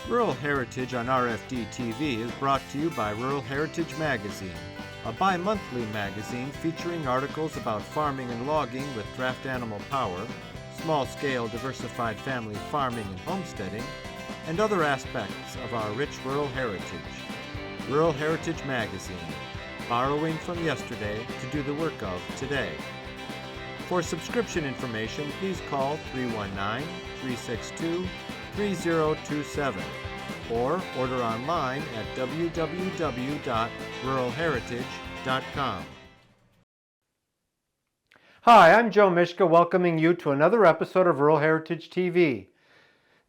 Rural Heritage on RFD TV is brought to you by Rural Heritage Magazine, a bi-monthly magazine featuring articles about farming and logging with draft animal power, small-scale diversified family farming and homesteading, and other aspects of our rich rural heritage. Rural Heritage Magazine, borrowing from yesterday to do the work of today. For subscription information, please call 319-362-3027 or order online at www.ruralheritage.com. Hi, I'm Joe Mishka, welcoming you to another episode of Rural Heritage TV.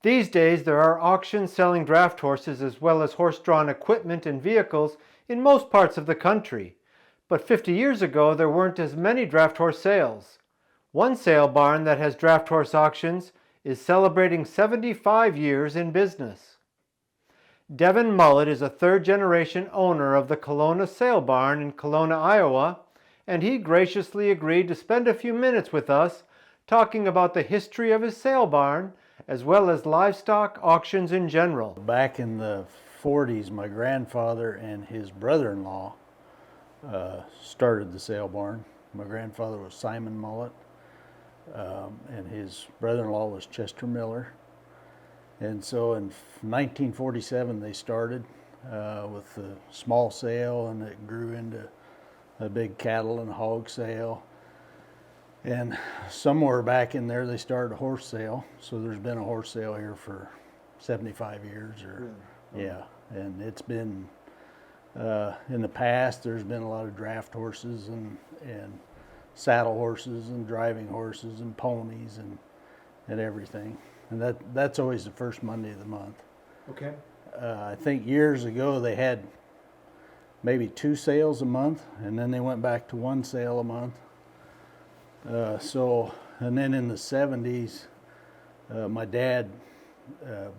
These days there are auctions selling draft horses as well as horse-drawn equipment and vehicles in most parts of the country. But 50 years ago there weren't as many draft horse sales. One sale barn that has draft horse auctions is celebrating 75 years in business. Devin Mullet is a third-generation owner of the Kalona sale barn in Kalona, Iowa, and he graciously agreed to spend a few minutes with us talking about the history of his sale barn as well as livestock auctions in general. Back in the 40s, my grandfather and his brother-in-law started the sale barn. My grandfather was Simon Mullet, and his brother-in-law was Chester Miller. And so in 1947 they started with a small sale, and it grew into a big cattle and hog sale. And somewhere back in there they started a horse sale. So there's been a horse sale here for 75 years or really? Yeah. And it's been in the past there's been a lot of draft horses and saddle horses and driving horses and ponies and everything. And that's always the first Monday of the month. Okay. I think years ago they had maybe 2 sales a month, and then they went back to 1 sale a month. And then in the 70s, my dad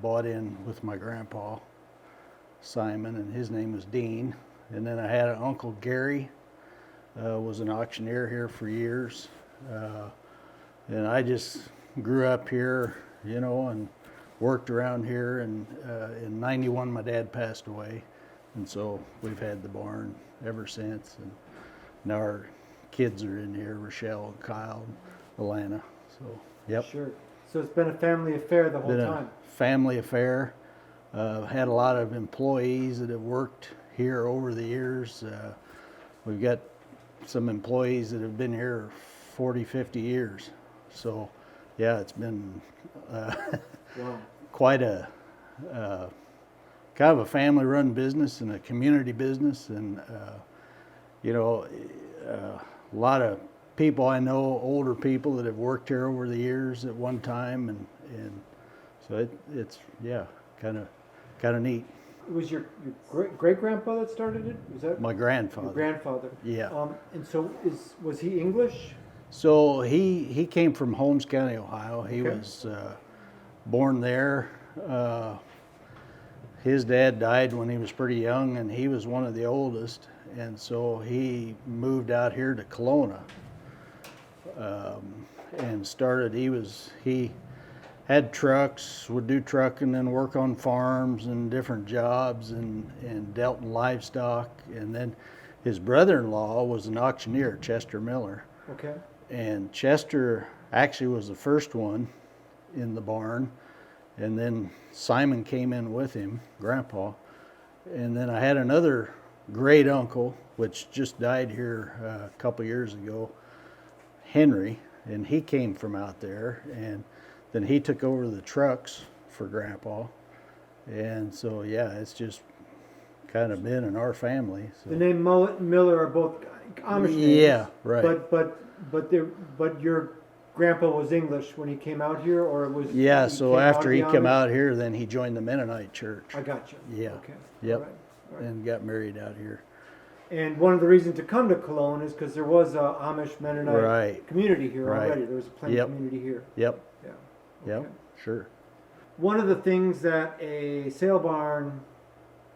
bought in with my grandpa, Simon, and his name was Dean. And then I had an Uncle Gary, was an auctioneer here for years. And I just grew up here, you know, and worked around here. And in 91, my dad passed away. And so we've had the barn ever since. And now our kids are in here, Rochelle, Kyle, Alana. So, yep. Sure. So it's been a family affair the whole Been time. a family affair. Had a lot of employees that have worked here over the years. We've got some employees that have been here 40, 50 years. So, yeah, it's been Wow. quite a kind of a family-run business and a community business, and you know, a lot of people I know, older people that have worked here over the years at one time, and so it's yeah, kind of neat. It was your great-grandpa that started it? Was that My grandfather. your grandfather? Yeah. And so was he English? So he came from Holmes County, Ohio. He Okay. was born there. His dad died when he was pretty young, and he was one of the oldest, and so he moved out here to Kalona and started. He had trucks, would do trucking and work on farms and different jobs, and dealt in livestock. And then his brother-in-law was an auctioneer, Chester Miller. Okay. And Chester actually was the first one in the barn, and then Simon came in with him, Grandpa. And then I had another great uncle, which just died here a couple years ago, Henry, and he came from out there, and then he took over the trucks for Grandpa. And so, yeah, it's just kind of been in our family. So. The name Mullet and Miller are both Amish names. Yeah, right. But your grandpa was English when he came out here, or was Yeah, so after he came Amish? out here, then he joined the Mennonite church. I got you. Yeah. Okay. Yep. All right. All right. And got married out here. And one of the reasons to come to Cologne is because there was a Amish Mennonite Right. community here Right. already. There was a plenty Yep. community here. Yep. Yeah. Yep. Okay. Sure. One of the things that a sale barn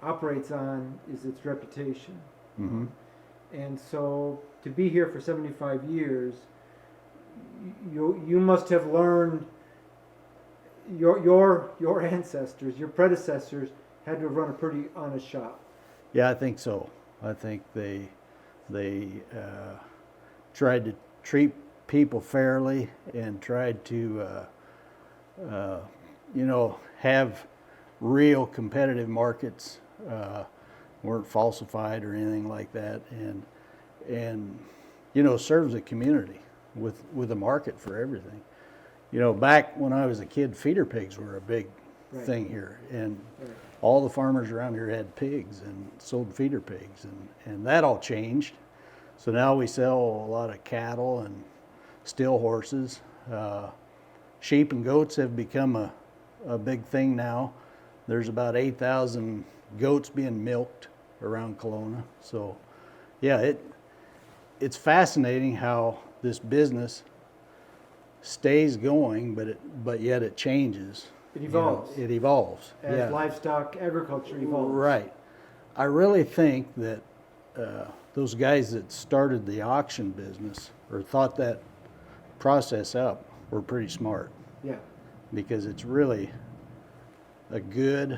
operates on is its reputation. Mm-hmm. And so to be here for 75 years, you must have learned your ancestors, your predecessors, had to have run a pretty honest shop. Yeah, I think so. I think they tried to treat people fairly and tried to have real competitive markets, weren't falsified or anything like that, and serves the community with a market for everything. Back when I was a kid, feeder pigs were a big thing here, and all the farmers around here had pigs and sold feeder pigs, and that all changed. So now we sell a lot of cattle and still horses. Sheep and goats have become a big thing now. There's about 8,000 goats being milked around Kalona. So yeah, it's fascinating how this business stays going, but yet it changes. It evolves. It evolves. As livestock agriculture evolves. Right. I really think that those guys that started the auction business or thought that process up were pretty smart. Yeah. Because it's really a good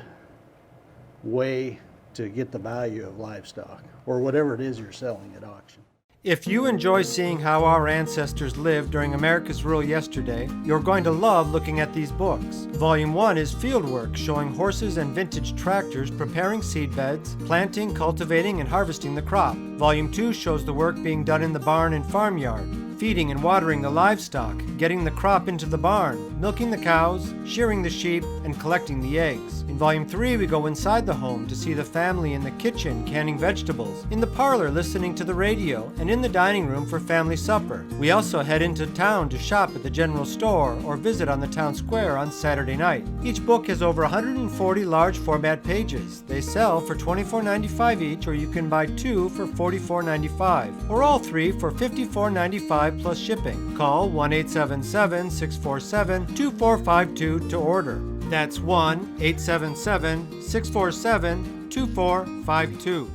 way to get the value of livestock or whatever it is you're selling at auction. If you enjoy seeing how our ancestors lived during America's rule yesterday, you're going to love looking at these books. Volume 1 is fieldwork showing horses and vintage tractors preparing seed beds, planting, cultivating, and harvesting the crop. Volume 2 shows the work being done in the barn and farmyard, feeding and watering the livestock, getting the crop into the barn, milking the cows, shearing the sheep, and collecting the eggs. In Volume 3, we go inside the home to see the family in the kitchen canning vegetables, in the parlor listening to the radio, and in the dining room for family supper. We also head into town to shop at the general store or visit on the town square on Saturday night. Each book has over 140 large format pages. They sell for $24.95 each, or you can buy 2 for $44.95, or all 3 for $54.95 plus shipping. Call 1-877-647-2452 to order. That's 1-877-647-2452.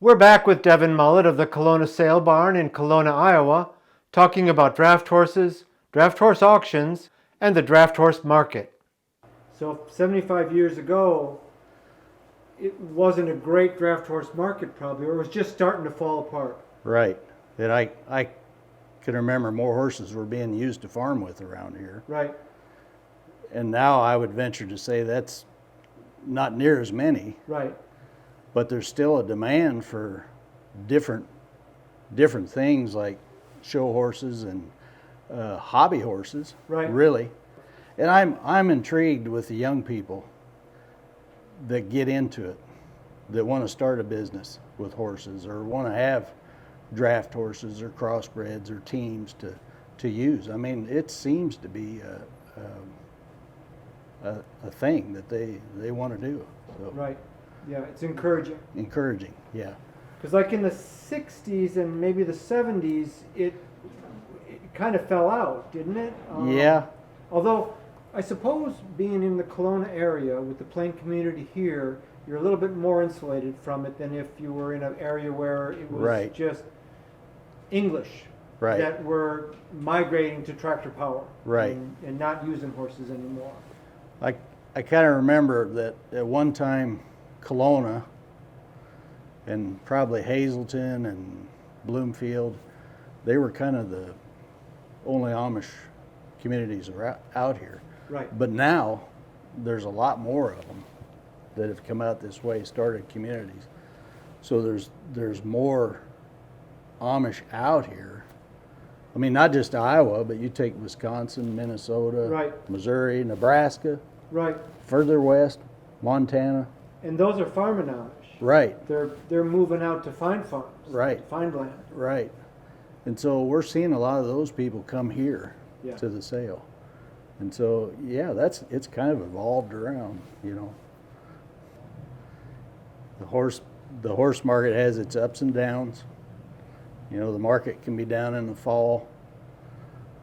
We're back with Devin Mullet of the Kalona Sale Barn in Kalona, Iowa, talking about draft horses, draft horse auctions, and the draft horse market. So 75 years ago, it wasn't a great draft horse market probably, or it was just starting to fall apart. Right. And I can remember more horses were being used to farm with around here. Right. And now I would venture to say that's not near as many. Right. But there's still a demand for different things like show horses and hobby horses. Right. Really. And I'm intrigued with the young people that get into it, that want to start a business with horses or want to have draft horses or crossbreds or teams to use. I mean, it seems to be a thing that they want to do. So. Right. Yeah, it's encouraging. Encouraging, yeah. Because like in the 60s and maybe the 70s, it kind of fell out, didn't it? Yeah. Although, I suppose being in the Kalona area with the plain community here, you're a little bit more insulated from it than if you were in an area where it was just English that were migrating to tractor power and not using horses anymore. I kind of remember that at one time Kalona and probably Hazleton and Bloomfield, they were kind of the only Amish communities out here. Right. But now there's a lot more of them that have come out this way, started communities. So there's more Amish out here. I mean, not just Iowa, but you take Wisconsin, Minnesota, Missouri, Nebraska, further west, Montana. And those are farming Amish. Right. They're moving out to find farms. Right. To find land. Right. And so we're seeing a lot of those people come here to the sale. And so, yeah, it's kind of evolved around, you know. The horse market has its ups and downs. You know, the market can be down in the fall.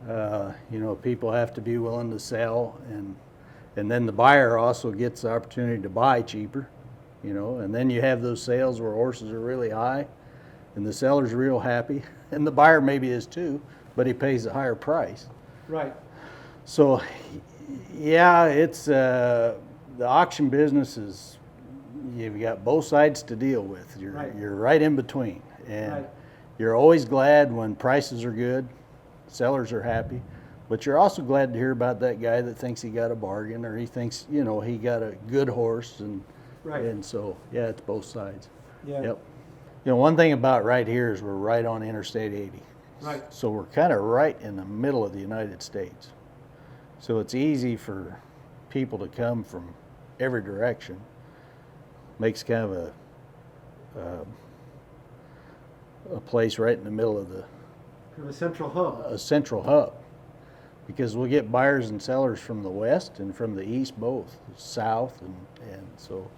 You know, people have to be willing to sell, and then the buyer also gets the opportunity to buy cheaper, you know, and then you have those sales where horses are really high and the seller's real happy, and the buyer maybe is too, but he pays a higher price. Right. So Yeah, it's the auction business is, you've got both sides to deal with. You're right in between, and you're always glad when prices are good, sellers are happy, but you're also glad to hear about that guy that thinks he got a bargain, or he thinks he got a good horse, and so yeah, it's both sides. Yeah. Yep. One thing about right here is we're right on Interstate 80. Right. So we're kind of right in the middle of the United States. So it's easy for people to come from every direction. Makes kind of a place right in the middle of A central hub. a central hub, because we'll get buyers and sellers from the west and from the east, both south, and so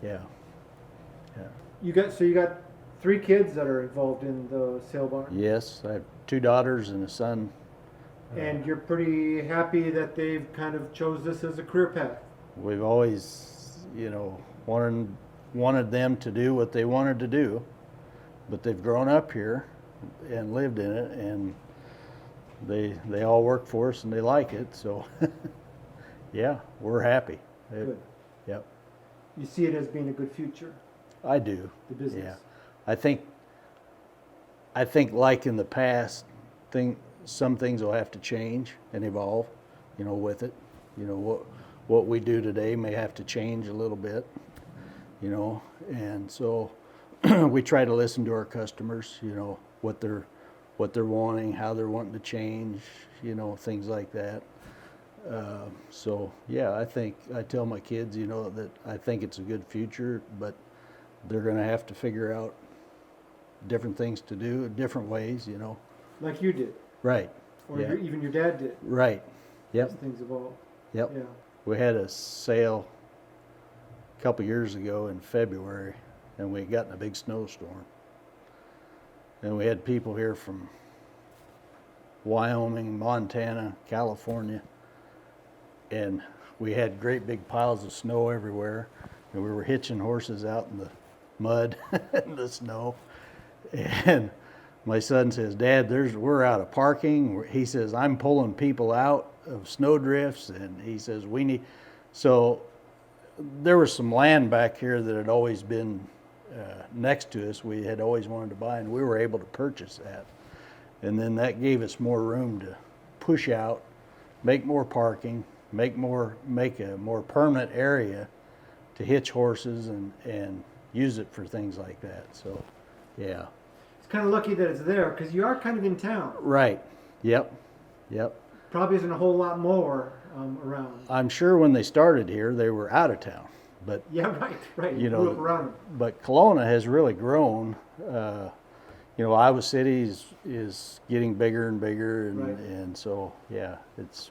yeah. You got 3 kids that are involved in the sale barn. Yes, I have 2 daughters and a son. And you're pretty happy that they've kind of chose this as a career path. We've always, wanted them to do what they wanted to do, but they've grown up here and lived in it, and they all work for us and they like it. So, yeah, we're happy. Good. Yep. You see it as being a good future, I do. the business. Yeah. I think like in the past, some things will have to change and evolve, with it. What we do today may have to change a little bit, and so we try to listen to our customers, what they're wanting, how they're wanting to change, things like that. So yeah, I tell my kids, that I think it's a good future, but they're going to have to figure out different things to do, different ways, Like you did. Right. Or Yeah. even your dad did. Right. Yep. As things evolve. Yep. Yeah. We had a sale a couple years ago in February, and we had gotten a big snowstorm. And we had people here from Wyoming, Montana, California, and we had great big piles of snow everywhere, and we were hitching horses out in the mud and the snow. And my son says, "Dad, we're out of parking." He says, "I'm pulling people out of snow drifts," and he says, "We need." So there was some land back here that had always been next to us. We had always wanted to buy, and we were able to purchase that. And then that gave us more room to push out, make more parking, make a more permanent area to hitch horses and use it for things like that. So, yeah. It's kind of lucky that it's there because you are kind of in town. Right. Yep. Probably isn't a whole lot more around. I'm sure when they started here, they were out of town. But yeah, right. You grew up around them. But Kalona has really grown. Iowa City is getting bigger and bigger, and so yeah, it's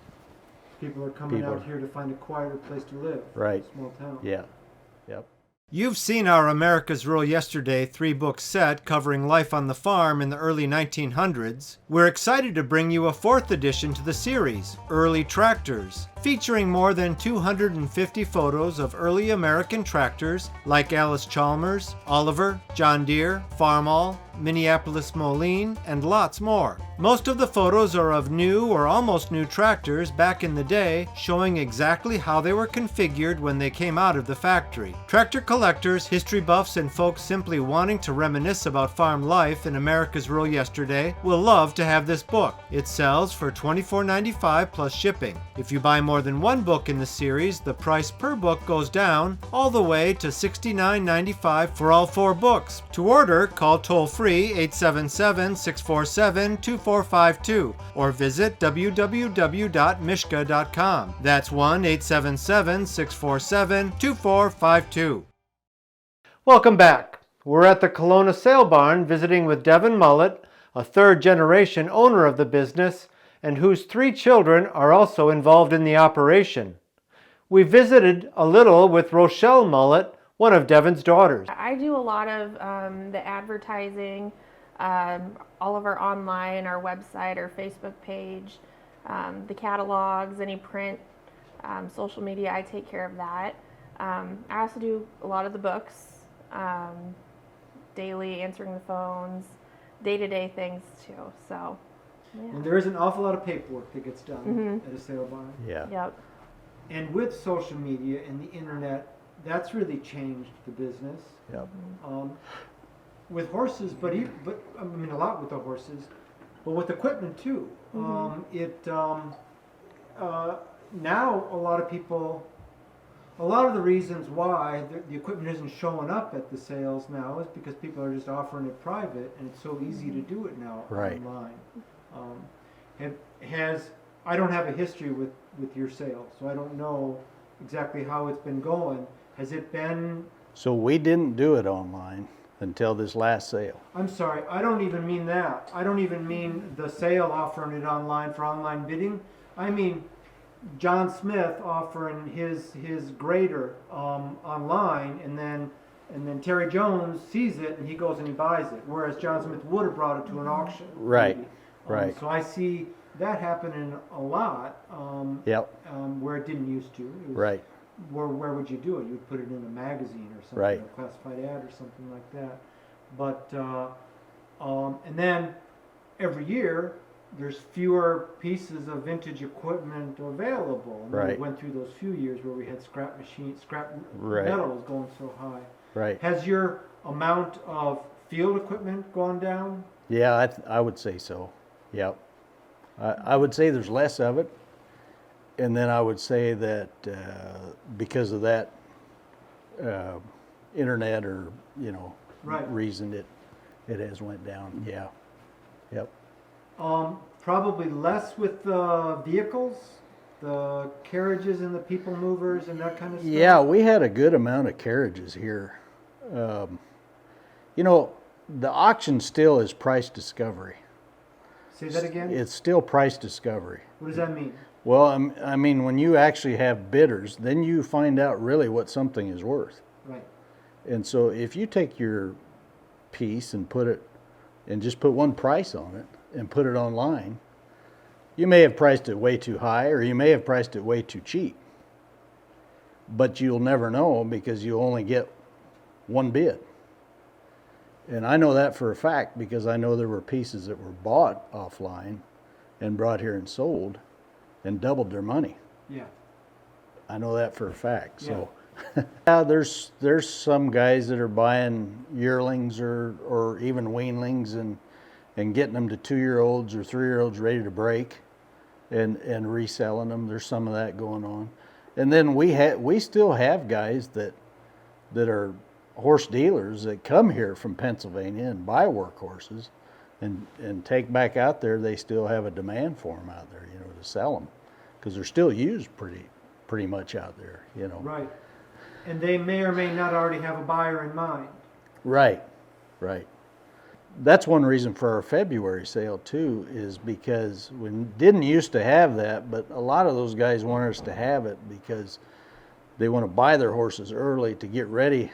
people are coming out here to find a quieter place to live. Right. Small town. Yeah. Yep. You've seen our America's Rural Yesterday 3-book set covering life on the farm in the early 1900s. We're excited to bring you a 4th edition to the series, Early Tractors, featuring more than 250 photos of early American tractors like Alice Chalmers, Oliver, John Deere, Farmall, Minneapolis Moline, and lots more. Most of the photos are of new or almost new tractors back in the day, showing exactly how they were configured when they came out of the factory. Tractor collectors, history buffs, and folks simply wanting to reminisce about farm life in America's Rural Yesterday will love to have this book. It sells for $24.95 plus shipping. If you buy more than one book in the series, the price per book goes down all the way to $69.95 for all 4 books. To order, call toll-free 877-647-2452 or visit www.mishka.com. That's 1-877-647-2452. Welcome back. We're at the Kalona Sale Barn visiting with Devin Mullet, a 3rd-generation owner of the business, and whose 3 children are also involved in the operation. We visited a little with Rochelle Mullet, one of Devin's daughters. I do a lot of the advertising, all of our online, our website, our Facebook page, the catalogs, any print, social media, I take care of that. I also do a lot of the books, daily answering the phones, day-to-day things too, so. Yeah. And there is an awful lot of paperwork that gets done at a sale barn. Yeah. Yep. And with social media and the internet, that's really changed the business. Yep. With horses, but I mean a lot with the horses, but with equipment too. Now a lot of people, a lot of the reasons why the equipment isn't showing up at the sales now is because people are just offering it private, and it's so easy to do it now Right. online. I don't have a history with your sales, so I don't know exactly how it's been going. Has it been? So we didn't do it online until this last sale. I'm sorry, I don't even mean that. I don't even mean the sale offering it online for online bidding. I mean John Smith offering his grader online, and then Terry Jones sees it and he goes and he buys it. Whereas John Smith would have brought it to an auction. Right, maybe. right. So I see that happening a lot. Yep. Where it didn't used to. It was, Right. Where would you do it? You would put it in a magazine or something, Right. a classified ad or something like that. But and then every year there's fewer pieces of vintage equipment available. And Right. we went through those few years where we had scrap Right. metal was going so high. Right. Has your amount of field equipment gone down? Yeah, I would say so. Yep. I would say there's less of it, and then I would say that because of that internet or Right. reason it has went down. Yeah. Yep. Probably less with the vehicles, the carriages and the people movers and that kind of stuff. Yeah, we had a good amount of carriages here. The auction still is price discovery. Say that again? It's still price discovery. What does that mean? Well, I mean, when you actually have bidders, then you find out really what something is worth. Right. And so if you take your piece and put it, and just put one price on it and put it online, you may have priced it way too high or you may have priced it way too cheap. But you'll never know because you only get one bid. And I know that for a fact because I know there were pieces that were bought offline and brought here and sold and doubled their money. Yeah. I know that for a fact. So yeah, there's some guys that are buying yearlings or even weanlings and getting them to 2-year-olds or 3-year-olds ready to break and reselling them. There's some of that going on. And then we still have guys that are horse dealers that come here from Pennsylvania and buy workhorses and take back out there. They still have a demand for them out there, to sell them because they're still used pretty much out there, Right. And they may or may not already have a buyer in mind. Right. That's one reason for our February sale too, is because we didn't used to have that, but a lot of those guys want us to have it because they want to buy their horses early to get ready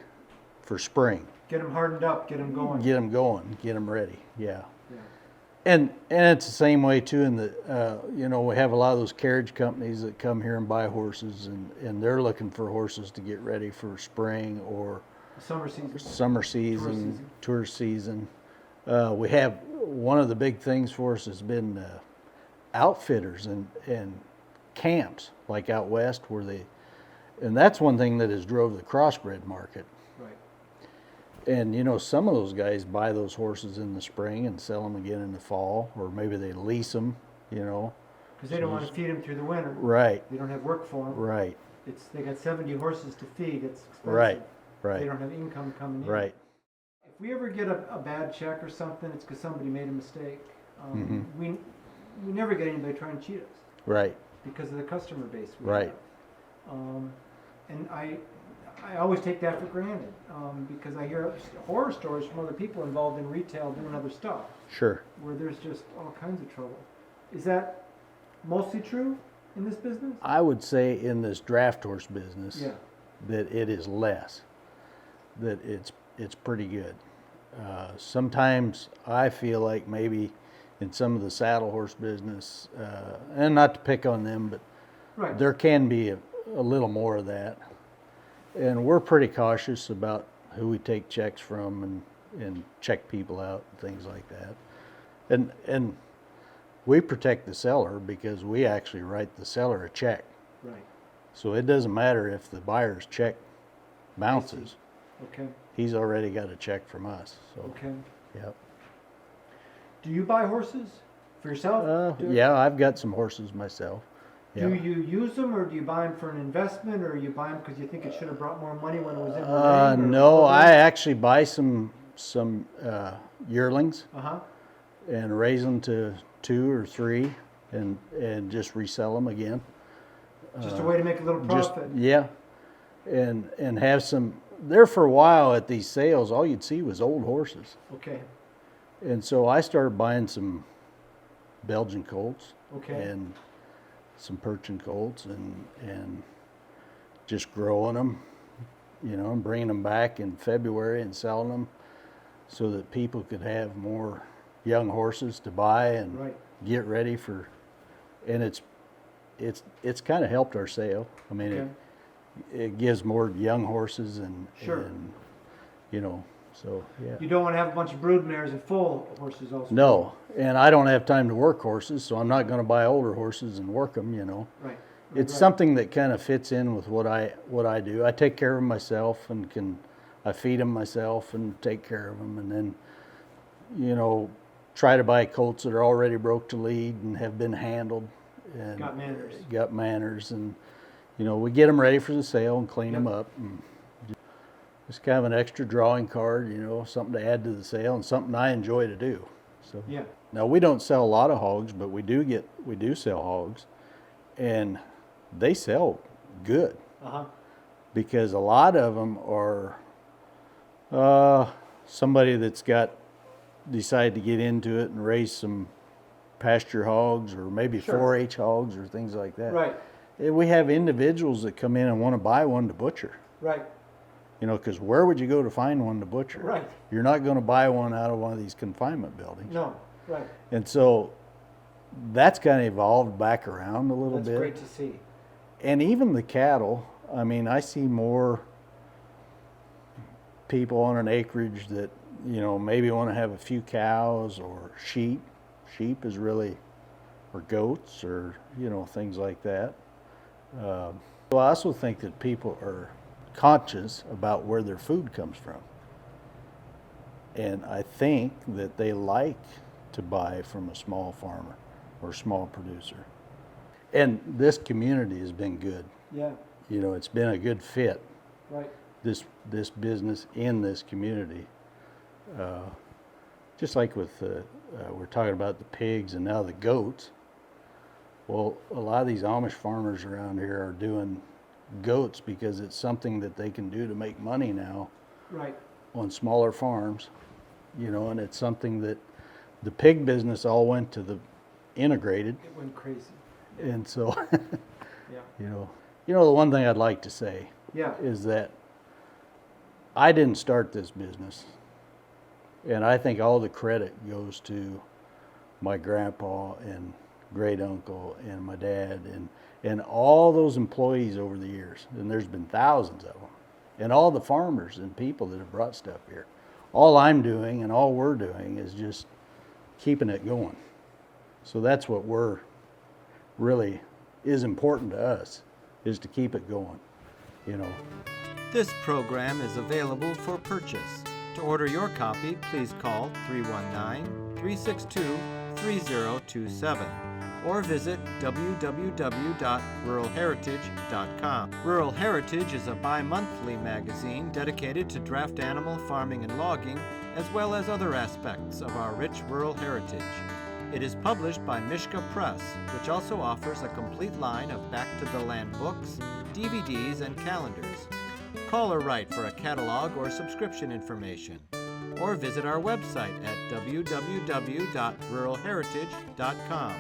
for spring. Get them hardened up, get them going. Get them ready. Yeah. Yeah. And it's the same way too in the, we have a lot of those carriage companies that come here and buy horses and they're looking for horses to get ready for spring or Summer season. Tour season. We have one of the big things for us has been outfitters and camps like out west and that's one thing that has drove the crossbred market. Right. And some of those guys buy those horses in the spring and sell them again in the fall, or maybe they lease them, Because they don't want to feed them through the winter. Right. They don't have work for them. Right. They got 70 horses to feed. It's expensive. Right. They don't have income coming in. Right. If we ever get a bad check or something, it's because somebody made a mistake. We never get anybody trying to cheat us Right. because of the customer base we Right. have. And I always take that for granted because I hear horror stories from other people involved in retail doing other stuff Sure. where there's just all kinds of trouble. Is that mostly true in this business? I would say in this draft horse business Yeah. that it is less, that it's pretty good. Sometimes I feel like maybe in some of the saddle horse business, and not to pick on them, but Right. there can be a little more of that. And we're pretty cautious about who we take checks from and check people out and things like that. And we protect the seller because we actually write the seller a check. Right. So it doesn't matter if the buyer's check bounces. Okay. He's already got a check from us. So, Okay. yep. Do you buy horses for yourself? Yeah, I've got some horses myself. Do Yeah. you use them, or do you buy them for an investment, or you buy them because you think it should have brought more money when it was in the ring? No, I actually buy some yearlings Uh-huh. and raise them to 2 or 3 and just resell them again. Just a way to make a little profit. Yeah, and have some. There for a while at these sales, all you'd see was old horses, Okay. and so I started buying some Belgian colts Okay. and some Persian colts and just growing them, and bringing them back in February and selling them so that people could have more young horses to buy and Right. get ready for. And it's kind of helped our sale. I mean, Okay. it gives more young horses and Sure. so yeah. You don't want to have a bunch of brood mares and full horses also. No, and I don't have time to work horses, so I'm not going to buy older horses and work them. Right. It's Right. something that kind of fits in with what I do. I take care of them myself and I feed them myself and take care of them, and then try to buy colts that are already broke to lead and have been handled and Got manners. and we get them ready for the sale and clean them Yep. up. And just kind of an extra drawing card, something to add to the sale and something I enjoy to do. So Yeah. now we don't sell a lot of hogs, but we do sell hogs, and they sell good Uh-huh. because a lot of them are somebody that's decided to get into it and raise some pasture hogs or maybe Sure. 4-H hogs or things like that. Right. And we have individuals that come in and want to buy one to butcher. Right. Because where would you go to find one to butcher? Right. You're not going to buy one out of one of these confinement buildings. No. Right. And so that's kind of evolved back around a little That's bit. great to see. And even the cattle, I mean, I see more people on an acreage that, maybe want to have a few cows or sheep. Sheep is really, or goats or, things like that. So I also think that people are conscious about where their food comes from. And I think that they like to buy from a small farmer or small producer. And this community has been good. Yeah. It's been a good fit, Right. this business in this community. Just like with we're talking about the pigs and now the goats. Well, a lot of these Amish farmers around here are doing goats because it's something that they can do to make money now Right. on smaller farms, and it's something that the pig business all went to the integrated. It went crazy. And so, Yeah. the one thing I'd like to say Yeah. is that I didn't start this business, and I think all the credit goes to my grandpa and great uncle and my dad and all those employees over the years, and there's been thousands of them, and all the farmers and people that have brought stuff here. All I'm doing and all we're doing is just keeping it going. So that's what we're really is important to us, is to keep it going. This program is available for purchase. To order your copy, please call 319-362-3027 or visit www.ruralheritage.com. Rural Heritage is a bi-monthly magazine dedicated to draft animal farming and logging, as well as other aspects of our rich rural heritage. It is published by Mishka Press, which also offers a complete line of Back to the Land books, DVDs, and calendars. Call or write for a catalog or subscription information, or visit our website at www.ruralheritage.com.